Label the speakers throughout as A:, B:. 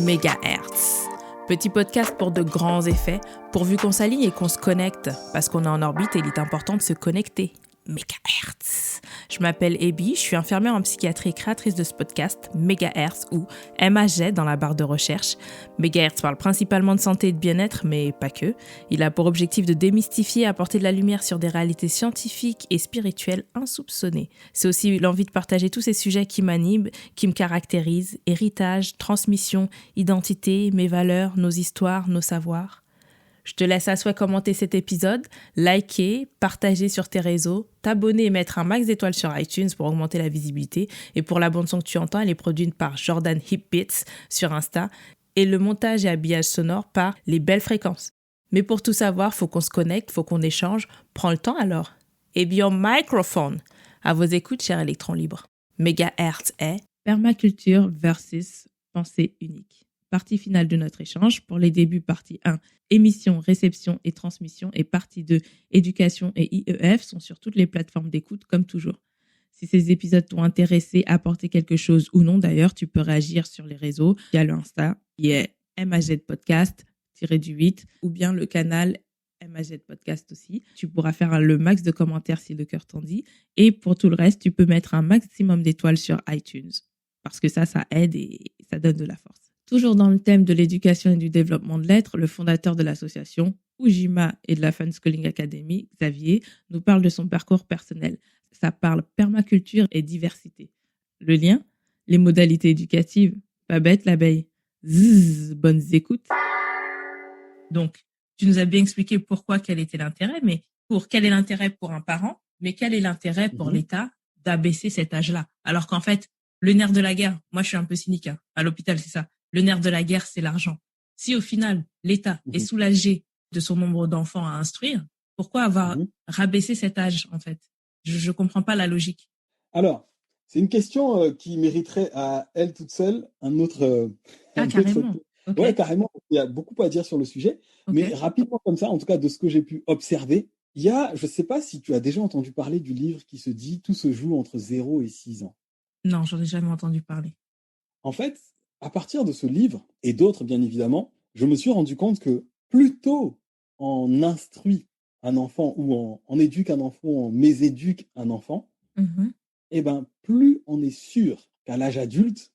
A: Mégahertz. Petit podcast pour de grands effets, pourvu qu'on s'aligne et qu'on se connecte, parce qu'on est en orbite et il est important de se connecter. Mégahertz. Je m'appelle Ebi, je suis infirmière en psychiatrie et créatrice de ce podcast, Mégahertz, ou MAG dans la barre de recherche. Mégahertz parle principalement de santé et de bien-être, mais pas que. Il a pour objectif de démystifier et apporter de la lumière sur des réalités scientifiques et spirituelles insoupçonnées. C'est aussi l'envie de partager tous ces sujets qui m'animent, qui me caractérisent, héritage, transmission, identité, mes valeurs, nos histoires, nos savoirs. Je te laisse à souhait commenter cet épisode, liker, partager sur tes réseaux, t'abonner et mettre un max d'étoiles sur iTunes pour augmenter la visibilité. Et pour la bande son que tu entends, elle est produite par Jordan Hipbits sur Insta et le montage et habillage sonore par Les Belles Fréquences. Mais pour tout savoir, faut qu'on se connecte, faut qu'on échange. Prends le temps alors. Et bien, microphone. À vos écoutes, chers électrons libres. Mégahertz est permaculture versus pensée unique. Partie finale de notre échange. Pour les débuts, partie 1, émission, réception et transmission, et partie 2, éducation et IEF sont sur toutes les plateformes d'écoute comme toujours. Si ces épisodes t'ont intéressé, apporté quelque chose ou non d'ailleurs, tu peux réagir sur les réseaux via le Insta qui est MAG Podcast -8 ou bien le canal MAG Podcast aussi. Tu pourras faire le max de commentaires si le cœur t'en dit. Et pour tout le reste, tu peux mettre un maximum d'étoiles sur iTunes parce que ça aide et ça donne de la force. Toujours dans le thème de l'éducation et du développement de l'être, le fondateur de l'association Ujima et de la Fun Schooling Academy, Xavier, nous parle de son parcours personnel. Ça parle permaculture et diversité. Le lien, les modalités éducatives, pas bête l'abeille. Zzz, bonnes écoutes. Donc, tu nous as bien expliqué pourquoi, quel était l'intérêt, mais quel est l'intérêt pour un parent, mais quel est l'intérêt pour l'État d'abaisser cet âge-là? Alors qu'en fait, le nerf de la guerre, moi je suis un peu cynique, à l'hôpital c'est ça. Le nerf de la guerre, c'est l'argent. Si au final, l'État est soulagé de son nombre d'enfants à instruire, pourquoi avoir rabaissé cet âge, en fait? Je comprends pas la logique.
B: Alors, c'est une question qui mériterait à elle toute seule un autre...
A: carrément.
B: Okay. Ouais, carrément. Il y a beaucoup à dire sur le sujet. Okay. Mais rapidement comme ça, en tout cas de ce que j'ai pu observer, il y a, je ne sais pas si tu as déjà entendu parler du livre qui se dit « Tout se joue entre 0 et 6 ans ».
A: Non, j'en ai jamais entendu parler.
B: En fait, à partir de ce livre, et d'autres bien évidemment, je me suis rendu compte que plus tôt on instruit un enfant ou on éduque un enfant, on méséduque un enfant, eh ben, plus on est sûr qu'à l'âge adulte,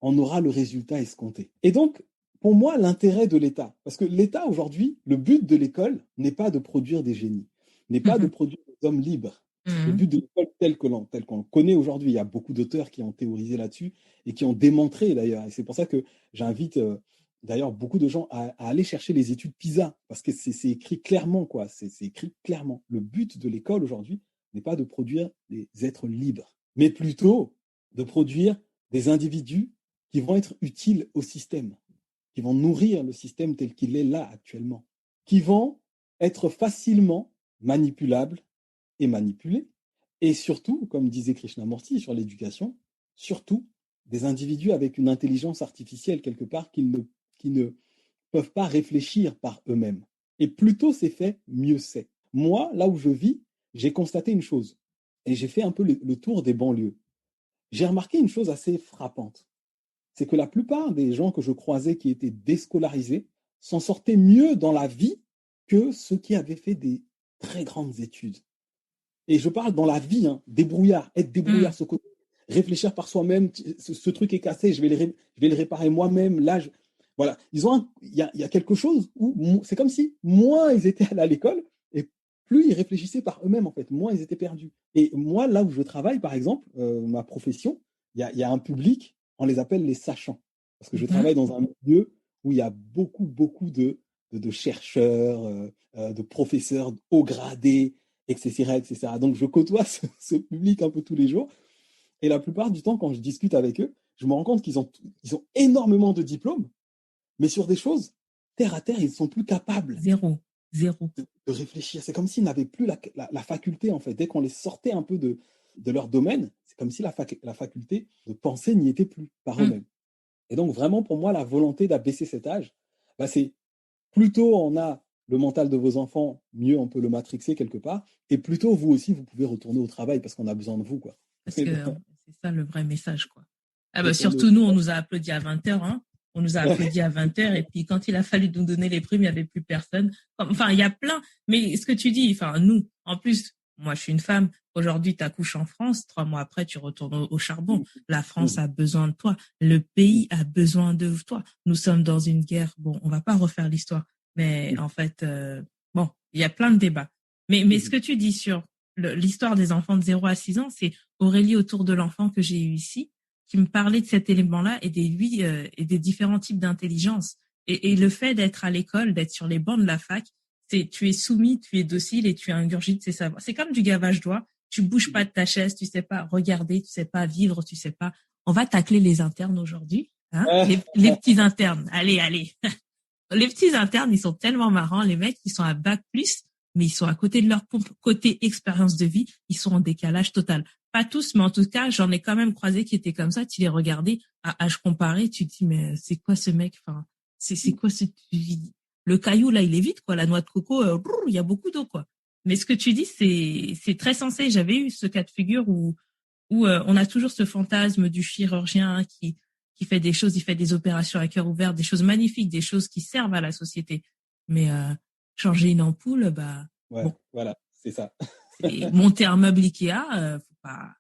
B: on aura le résultat escompté. Et donc, pour moi, l'intérêt de l'État, parce que l'État aujourd'hui, le but de l'école n'est pas de produire des génies, n'est pas de produire des hommes libres. Le but de l'école tel qu'on le connaît aujourd'hui, il y a beaucoup d'auteurs qui ont théorisé là-dessus et qui ont démontré d'ailleurs. Et c'est pour ça que j'invite d'ailleurs beaucoup de gens à aller chercher les études PISA, parce que c'est écrit clairement, quoi. C'est écrit clairement. Le but de l'école aujourd'hui n'est pas de produire des êtres libres, mais plutôt de produire des individus qui vont être utiles au système, qui vont nourrir le système tel qu'il est là actuellement, qui vont être facilement manipulables et manipulés, et surtout, comme disait Krishnamurti sur l'éducation, surtout des individus avec une intelligence artificielle quelque part qui ne peuvent pas réfléchir par eux-mêmes. Et plus tôt c'est fait, mieux c'est. Moi, là où je vis, j'ai constaté une chose, et j'ai fait un peu le tour des banlieues. J'ai remarqué une chose assez frappante, c'est que la plupart des gens que je croisais qui étaient déscolarisés s'en sortaient mieux dans la vie que ceux qui avaient fait des très grandes études. Et je parle dans la vie, débrouillard, être débrouillard, ce côté, réfléchir par soi-même, ce truc est cassé, je vais le réparer moi-même. Là, voilà, il y a quelque chose où c'est comme si moins ils étaient allés à l'école et plus ils réfléchissaient par eux-mêmes, en fait, moins ils étaient perdus. Et moi, là où je travaille, par exemple, ma profession, il y a un public, on les appelle les sachants, parce que je travaille dans un milieu où il y a beaucoup de chercheurs, de professeurs haut gradés, etc., etc. Donc, je côtoie ce public un peu tous les jours. Et la plupart du temps, quand je discute avec eux, je me rends compte qu'ils ont énormément de diplômes, mais sur des choses, terre à terre, ils ne sont plus capables.
A: Zéro.
B: De réfléchir. C'est comme s'ils n'avaient plus la faculté, en fait. Dès qu'on les sortait un peu de leur domaine, c'est comme si la faculté de penser n'y était plus par eux-mêmes. Et donc, vraiment, pour moi, la volonté d'abaisser cet âge, c'est plutôt on a le mental de vos enfants, mieux on peut le matrixer quelque part. Et plus tôt, vous aussi, vous pouvez retourner au travail parce qu'on a besoin de vous, quoi.
A: Parce que c'est ça le vrai message, quoi. Ah bah,
B: Retourner
A: surtout
B: au
A: nous, on nous a applaudi à 20h, hein. On nous a applaudi à 20h et puis quand il a fallu nous donner les primes, il n'y avait plus personne. Enfin, il y a plein. Mais ce que tu dis, enfin, nous, en plus, moi, je suis une femme. Aujourd'hui, tu accouches en France. 3 mois après, tu retournes au charbon. La France a besoin de toi. Le pays a besoin de toi. Nous sommes dans une guerre. Bon, on va pas refaire l'histoire. Mais en fait, bon, il y a plein de débats. Mais ce que tu dis sur l'histoire des enfants de 0 à 6 ans, c'est Aurélie autour de l'enfant que j'ai eu ici, qui me parlait de cet élément-là et et des différents types d'intelligence. Et le fait d'être à l'école, d'être sur les bancs de la fac, c'est tu es soumis, tu es docile et tu ingurgites ses savoirs. C'est comme du gavage d'oie. Tu bouges pas de ta chaise, tu sais pas regarder, tu sais pas vivre, tu sais pas. On va tacler les internes aujourd'hui, hein, les petits internes. Allez, allez. Les petits internes, ils sont tellement marrants. Les mecs, ils sont à bac plus, mais ils sont à côté de leur côté expérience de vie. Ils sont en décalage total. Pas tous, mais en tout cas, j'en ai quand même croisé qui étaient comme ça. Tu les regardais à âge comparé, tu te dis, mais c'est quoi ce mec? Enfin, c'est quoi ce, le caillou là, il est vite, quoi. La noix de coco, il y a beaucoup d'eau, quoi. Mais ce que tu dis, c'est très sensé. J'avais eu ce cas de figure où on a toujours ce fantasme du chirurgien qui fait des choses, il fait des opérations à cœur ouvert, des choses magnifiques, des choses qui servent à la société. Mais changer une ampoule, bah
B: Ouais,
A: bon,
B: voilà, c'est ça.
A: c'est monter un meuble Ikea, faut pas.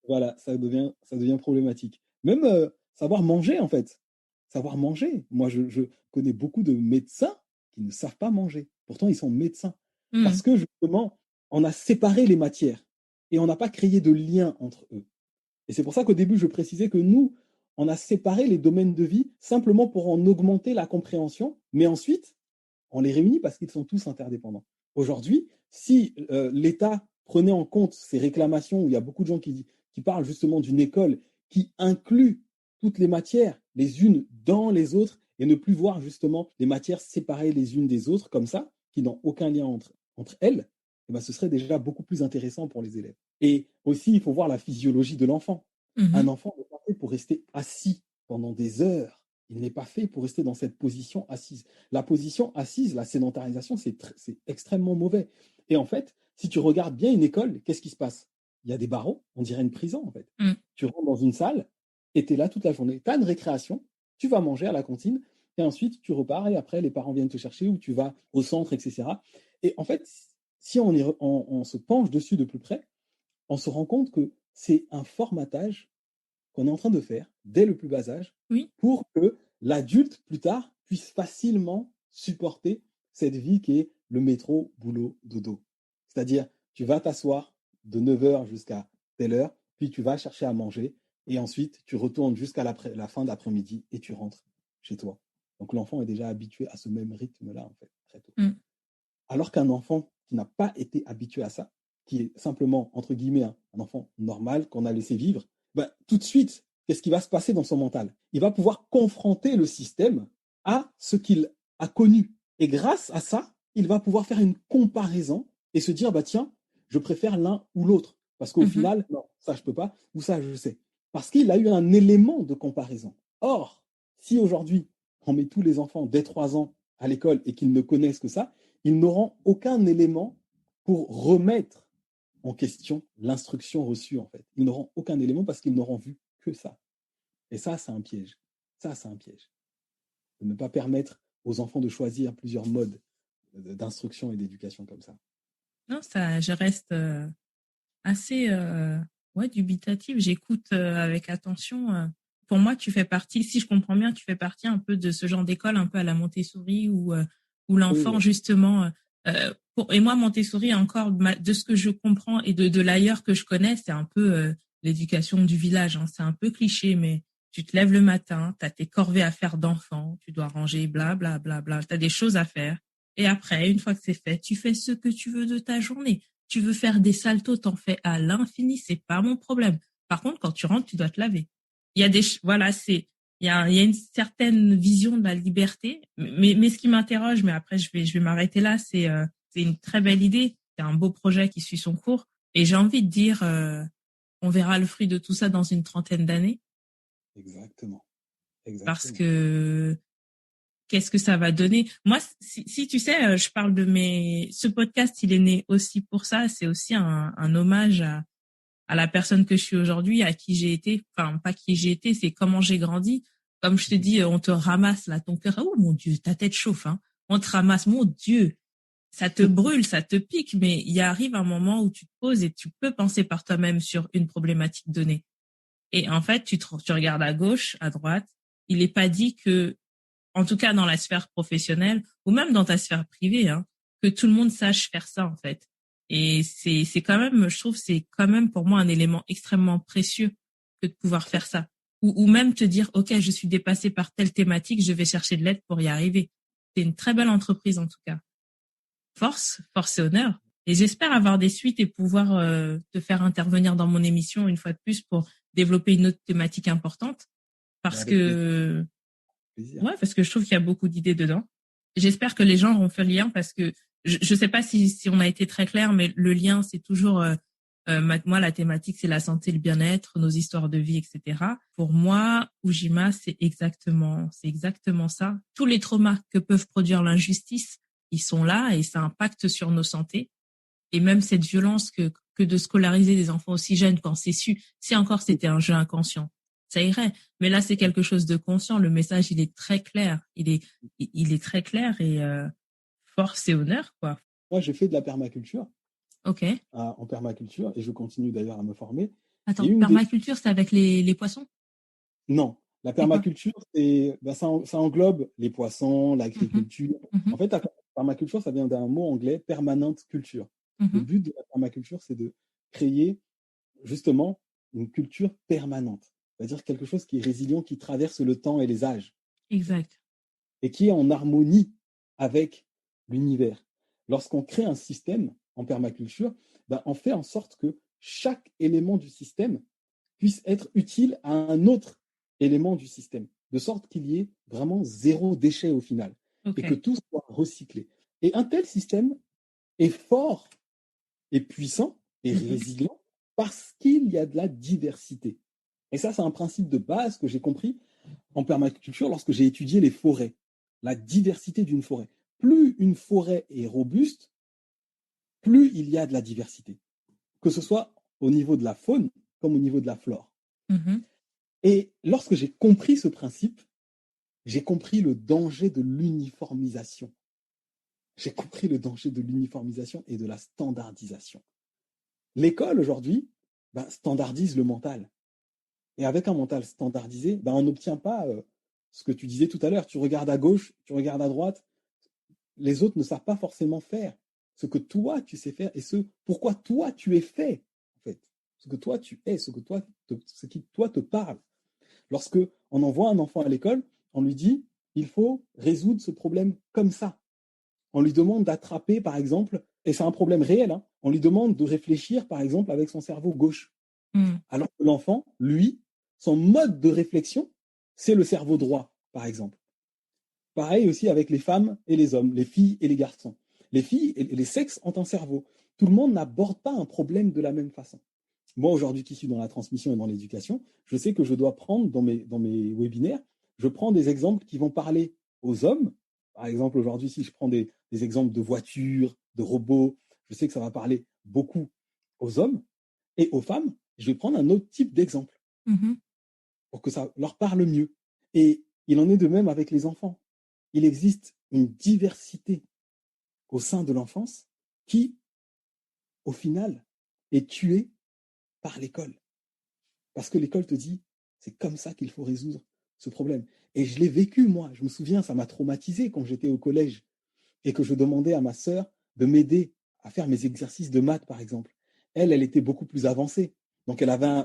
B: Voilà, ça devient problématique. Même savoir manger, en fait. Savoir manger. Moi, je connais beaucoup de médecins qui ne savent pas manger. Pourtant, ils sont médecins. Parce que justement, on a séparé les matières et on n'a pas créé de lien entre eux. Et c'est pour ça qu'au début, je précisais que nous, on a séparé les domaines de vie simplement pour en augmenter la compréhension, mais ensuite, on les réunit parce qu'ils sont tous interdépendants. Aujourd'hui, si l'État prenait en compte ces réclamations, où il y a beaucoup de gens qui parlent justement d'une école qui inclut toutes les matières, les unes dans les autres, et ne plus voir justement les matières séparées les unes des autres, comme ça, qui n'ont aucun lien entre elles, eh ben, ce serait déjà beaucoup plus intéressant pour les élèves. Et aussi, il faut voir la physiologie de l'enfant. Un enfant n'est pas fait pour rester assis pendant des heures. Il n'est pas fait pour rester dans cette position assise. La position assise, la sédentarisation, c'est extrêmement mauvais. Et en fait, si tu regardes bien une école, qu'est-ce qui se passe? Il y a des barreaux, on dirait une prison en fait. Tu rentres dans une salle et tu es là toute la journée. Tu as une récréation, tu vas manger à la cantine et ensuite tu repars et après les parents viennent te chercher ou tu vas au centre, etc. Et en fait, si on se penche dessus de plus près, on se rend compte que c'est un formatage qu'on est en train de faire dès le plus bas âge
A: Oui.
B: pour que l'adulte, plus tard, puisse facilement supporter cette vie qui est le métro, boulot, dodo. C'est-à-dire, tu vas t'asseoir de 9h jusqu'à telle heure, puis tu vas chercher à manger, et ensuite, tu retournes jusqu'à la fin d'après-midi et tu rentres chez toi. Donc, l'enfant est déjà habitué à ce même rythme-là, en fait, très tôt. Alors qu'un enfant qui n'a pas été habitué à ça, qui est simplement, entre guillemets, un enfant normal qu'on a laissé vivre, ben, tout de suite, qu'est-ce qui va se passer dans son mental? Il va pouvoir confronter le système à ce qu'il a connu. Et grâce à ça, il va pouvoir faire une comparaison et se dire, bah tiens, je préfère l'un ou l'autre. Parce qu'au final, non, ça je peux pas, ou ça je sais. Parce qu'il a eu un élément de comparaison. Or, si aujourd'hui, on met tous les enfants dès 3 ans à l'école et qu'ils ne connaissent que ça, ils n'auront aucun élément pour remettre en question l'instruction reçue, en fait. Ils n'auront aucun élément parce qu'ils n'auront vu que ça. Et ça, c'est un piège. Ça, c'est un piège. De ne pas permettre aux enfants de choisir plusieurs modes d'instruction et d'éducation comme ça.
A: Non, ça, je reste assez dubitative. J'écoute avec attention. Pour moi, tu fais partie, si je comprends bien, tu fais partie un peu de ce genre d'école, un peu à la Montessori, où l'enfant,
B: Oui.
A: justement, et moi, Montessori, encore, de ce que je comprends et de l'ailleurs que je connais, c'est un peu l'éducation du village. Hein. C'est un peu cliché, mais tu te lèves le matin, tu as tes corvées à faire d'enfant, tu dois ranger, bla, bla, bla, bla. Tu as des choses à faire. Et après, une fois que c'est fait, tu fais ce que tu veux de ta journée. Tu veux faire des saltos, t'en fais à l'infini, c'est pas mon problème. Par contre, quand tu rentres, tu dois te laver. Il y a voilà, il y a une certaine vision de la liberté. Mais ce qui m'interroge, mais après, je vais m'arrêter là, c'est une très belle idée. C'est un beau projet qui suit son cours. Et j'ai envie de dire, on verra le fruit de tout ça dans une trentaine d'années.
B: Exactement.
A: Parce
B: Exactement.
A: que qu'est-ce que ça va donner. Moi, si tu sais, je parle de ce podcast, il est né aussi pour ça. C'est aussi un hommage à la personne que je suis aujourd'hui, à qui j'ai été. Enfin, pas qui j'ai été, c'est comment j'ai grandi. Comme je te dis, on te ramasse là, ton cœur. Oh mon Dieu, ta tête chauffe, hein. On te ramasse, mon Dieu. Ça te brûle, ça te pique, mais il arrive un moment où tu te poses et tu peux penser par toi-même sur une problématique donnée. Et en fait, tu regardes à gauche, à droite. Il n'est pas dit que, en tout cas dans la sphère professionnelle ou même dans ta sphère privée, hein, que tout le monde sache faire ça en fait. Et c'est quand même, je trouve, c'est quand même pour moi un élément extrêmement précieux que de pouvoir faire ça. Ou même te dire, ok, je suis dépassé par telle thématique, je vais chercher de l'aide pour y arriver. C'est une très belle entreprise en tout cas. Force et honneur. Et j'espère avoir des suites et pouvoir te faire intervenir dans mon émission une fois de plus pour développer une autre thématique importante. Parce
B: Avec
A: que,
B: plaisir.
A: ouais, parce que je trouve qu'il y a beaucoup d'idées dedans. J'espère que les gens auront fait le lien parce que je sais pas si on a été très clair, mais le lien, c'est toujours, moi, la thématique, c'est la santé, le bien-être, nos histoires de vie, etc. Pour moi, Ujima, c'est exactement ça. Tous les traumas que peuvent produire l'injustice, ils sont là et ça impacte sur nos santé. Et même cette violence que de scolariser des enfants aussi jeunes quand c'est su, si encore c'était un jeu inconscient, ça irait. Mais là, c'est quelque chose de conscient. Le message, il est très clair. Il est très clair et force et honneur, quoi.
B: Moi, j'ai fait de la permaculture
A: Ok.
B: en permaculture et je continue d'ailleurs à me former. Et
A: Attends,
B: une des
A: permaculture, c'est avec les poissons?
B: non, la
A: C'est quoi?
B: permaculture, ça englobe les poissons,
A: Mhm,
B: l'agriculture. En
A: mhm,
B: fait, la permaculture, ça vient d'un mot anglais, permanent culture. Le
A: mhm.
B: but de la permaculture, c'est de créer justement une culture permanente, c'est-à-dire quelque chose qui est résilient, qui traverse le temps et les âges,
A: Exact.
B: et qui est en harmonie avec l'univers. Lorsqu'on crée un système en permaculture, ben, on fait en sorte que chaque élément du système puisse être utile à un autre élément du système, de sorte qu'il y ait vraiment zéro déchet au final, et que
A: Ok.
B: tout soit recyclé. Et un tel système est fort et puissant et
A: Mhm.
B: résilient parce qu'il y a de la diversité. Et ça, c'est un principe de base que j'ai compris en permaculture lorsque j'ai étudié les forêts, la diversité d'une forêt. Plus une forêt est robuste, plus il y a de la diversité, que ce soit au niveau de la faune comme au niveau de la flore.
A: Mhm.
B: Et lorsque j'ai compris ce principe, j'ai compris le danger de l'uniformisation. J'ai compris le danger de l'uniformisation et de la standardisation. L'école aujourd'hui standardise le mental. Et avec un mental standardisé, on n'obtient pas ce que tu disais tout à l'heure. Tu regardes à gauche, tu regardes à droite, les autres ne savent pas forcément faire ce que toi tu sais faire et ce pourquoi toi tu es fait, en fait. Ce que toi tu es, ce qui toi te parle. Lorsque on envoie un enfant à l'école, on lui dit il faut résoudre ce problème comme ça. On lui demande d'attraper, par exemple, et c'est un problème réel, hein, on lui demande de réfléchir, par exemple, avec son cerveau gauche.
A: Mhm.
B: Alors que l'enfant, lui, son mode de réflexion, c'est le cerveau droit, par exemple. Pareil aussi avec les femmes et les hommes, les filles et les garçons. Les filles et les sexes ont un cerveau. Tout le monde n'aborde pas un problème de la même façon. Moi, aujourd'hui, qui suis dans la transmission et dans l'éducation, je sais que je dois prendre dans mes webinaires, je prends des exemples qui vont parler aux hommes. Par exemple, aujourd'hui, si je prends des exemples de voitures, de robots, je sais que ça va parler beaucoup aux hommes et aux femmes. Je vais prendre un autre type d'exemple
A: Mhm.
B: pour que ça leur parle mieux. Et il en est de même avec les enfants. Il existe une diversité au sein de l'enfance qui, au final, est tuée par l'école. Parce que l'école te dit, c'est comme ça qu'il faut résoudre ce problème. Et je l'ai vécu, moi. Je me souviens, ça m'a traumatisé quand j'étais au collège et que je demandais à ma sœur de m'aider à faire mes exercices de maths, par exemple. Elle était beaucoup plus avancée. Donc, elle avait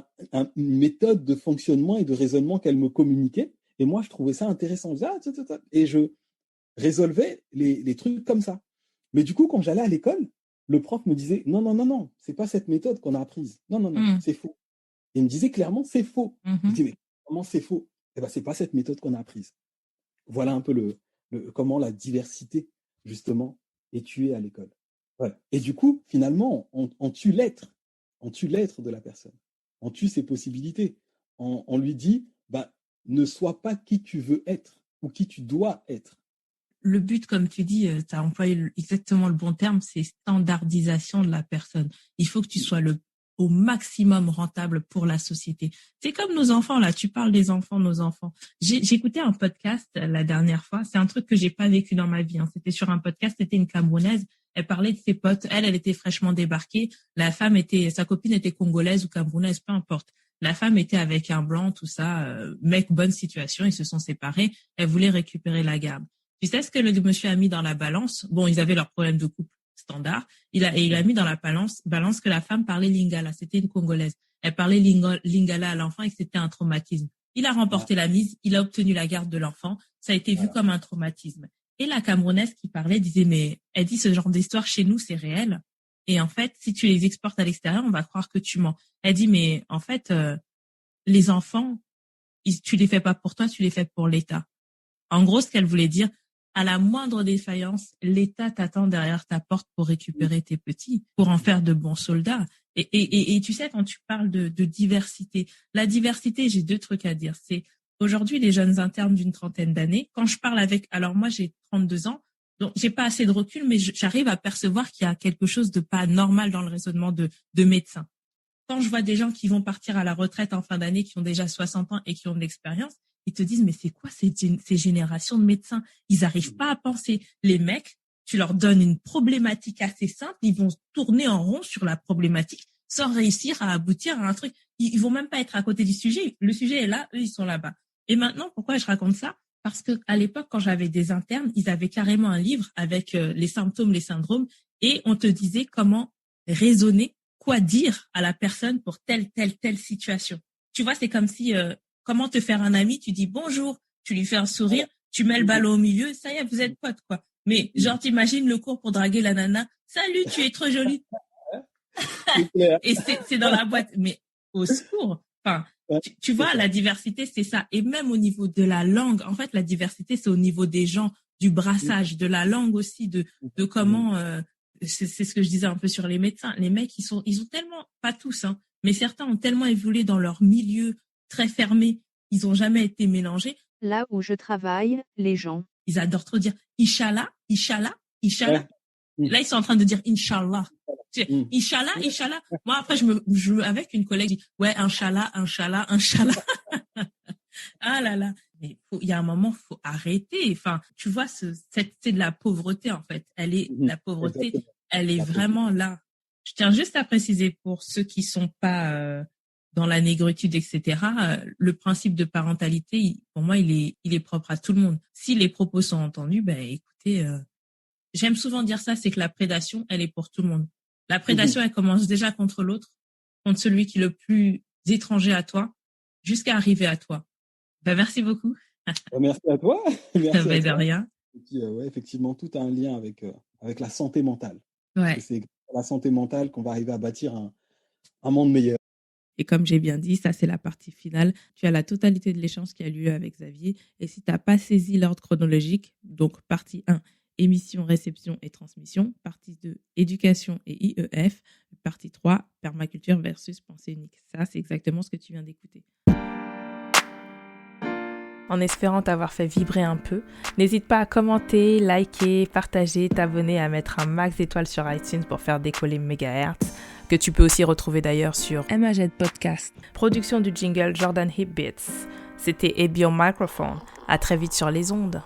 B: une méthode de fonctionnement et de raisonnement qu'elle me communiquait. Et moi, je trouvais ça intéressant. Et je résolvais les trucs comme ça. Mais du coup, quand j'allais à l'école, le prof me disait, non, non, non, non, c'est pas cette méthode qu'on a apprise. Non, non, non,
A: Mhm.
B: c'est faux. Il me disait clairement, c'est faux. Je
A: Mhm.
B: dis, mais comment c'est faux? Eh ben, c'est pas cette méthode qu'on a apprise. Voilà un peu comment la diversité, justement, est tuée à l'école. Voilà. Et du coup, finalement, on tue l'être. On tue l'être de la personne. On tue ses possibilités. On lui dit, ne sois pas qui tu veux être ou qui tu dois être.
A: le but, comme tu dis, tu as employé exactement le bon terme, c'est standardisation de la personne. Il faut que tu sois au maximum rentable pour la société. C'est comme nos enfants, là. Tu parles des enfants, nos enfants. J'ai écouté un podcast la dernière fois. C'est un truc que j'ai pas vécu dans ma vie. Hein. C'était sur un podcast. C'était une Camerounaise. Elle parlait de ses potes. Elle était fraîchement débarquée. Sa copine était congolaise ou camerounaise, peu importe. La femme était avec un blanc, tout ça. Mec, bonne situation. Ils se sont séparés. Elle voulait récupérer la garde. Tu sais ce que le monsieur a mis dans la balance? Bon, ils avaient leur problème de couple standard. Il a mis dans la balance que la femme parlait lingala. C'était une Congolaise. Elle parlait lingala à l'enfant et que c'était un traumatisme. Il a remporté la mise. Il a obtenu la garde de l'enfant. Ça a été vu comme un traumatisme. Et la Camerounaise qui parlait disait, mais elle dit ce genre d'histoire chez nous, c'est réel. Et en fait, si tu les exportes à l'extérieur, on va croire que tu mens. Elle dit, mais en fait, les enfants, tu les fais pas pour toi, tu les fais pour l'État. En gros, ce qu'elle voulait dire, à la moindre défaillance, l'État t'attend derrière ta porte pour récupérer tes petits, pour en faire de bons soldats. Et tu sais, quand tu parles de diversité, la diversité, j'ai 2 trucs à dire. C'est aujourd'hui les jeunes internes d'une 30aine d'années. Quand je parle alors moi j'ai 32 ans, donc j'ai pas assez de recul, mais j'arrive à percevoir qu'il y a quelque chose de pas normal dans le raisonnement de médecins. Quand je vois des gens qui vont partir à la retraite en fin d'année, qui ont déjà 60 ans et qui ont de l'expérience, ils te disent, mais c'est quoi ces générations de médecins? Ils n'arrivent pas à penser. Les mecs, tu leur donnes une problématique assez simple, ils vont tourner en rond sur la problématique sans réussir à aboutir à un truc. Ils vont même pas être à côté du sujet. Le sujet est là, eux, ils sont là-bas. Et maintenant, pourquoi je raconte ça? Parce que à l'époque, quand j'avais des internes, ils avaient carrément un livre avec les symptômes, les syndromes, et on te disait comment raisonner, quoi dire à la personne pour telle situation. Tu vois, c'est comme si comment te faire un ami, tu dis bonjour, tu lui fais un sourire, tu mets le ballon au milieu, ça y est, vous êtes potes, quoi. Mais genre, t'imagines le cours pour draguer la nana, salut, tu es trop jolie. Et c'est dans la boîte. Mais au secours, enfin, tu vois, la diversité, c'est ça. Et même au niveau de la langue, en fait, la diversité, c'est au niveau des gens, du brassage, de la langue aussi, de comment... c'est ce que je disais un peu sur les médecins. Les mecs, ils ont tellement, pas tous, hein, mais certains ont tellement évolué dans leur milieu très fermé, ils ont jamais été mélangés.
C: Là où je travaille, les gens,
A: ils adorent trop dire Inch'Allah, Inch'Allah, Inch'Allah. Ouais. Là, ils sont en train de dire Inch'Allah. Inch'Allah, Inch'Allah. Moi, après, je avec une collègue, je dis, ouais, Inch'Allah, Inch'Allah, Inch'Allah. Ah là là. Mais il y a un moment, faut arrêter. Enfin, tu vois, c'est de la pauvreté, en fait. La pauvreté, elle est vraiment là. Je tiens juste à préciser pour ceux qui sont pas dans la négritude, etc. Le principe de parentalité, pour moi, il est propre à tout le monde. Si les propos sont entendus, ben écoutez, j'aime souvent dire ça, c'est que la prédation, elle est pour tout le monde. La prédation, elle commence déjà contre l'autre, contre celui qui est le plus étranger à toi, jusqu'à arriver à toi. Ben, merci beaucoup.
B: Merci à toi. Merci
A: à toi. De rien.
B: Et puis, ouais, effectivement, tout a un lien avec la santé mentale.
A: Ouais.
B: C'est la santé mentale qu'on va arriver à bâtir un monde meilleur.
A: Et comme j'ai bien dit, ça, c'est la partie finale. Tu as la totalité de l'échange qui a lieu avec Xavier. Et si tu n'as pas saisi l'ordre chronologique, donc partie 1, émission, réception et transmission. Partie 2, éducation et IEF. Partie 3, permaculture versus pensée unique. Ça, c'est exactement ce que tu viens d'écouter. En espérant t'avoir fait vibrer un peu, n'hésite pas à commenter, liker, partager, t'abonner, à mettre un max d'étoiles sur iTunes pour faire décoller Megahertz, que tu peux aussi retrouver d'ailleurs sur MAZ Podcast. Production du jingle Jordan Hip Beats. C'était Ebi au microphone. À très vite sur les ondes.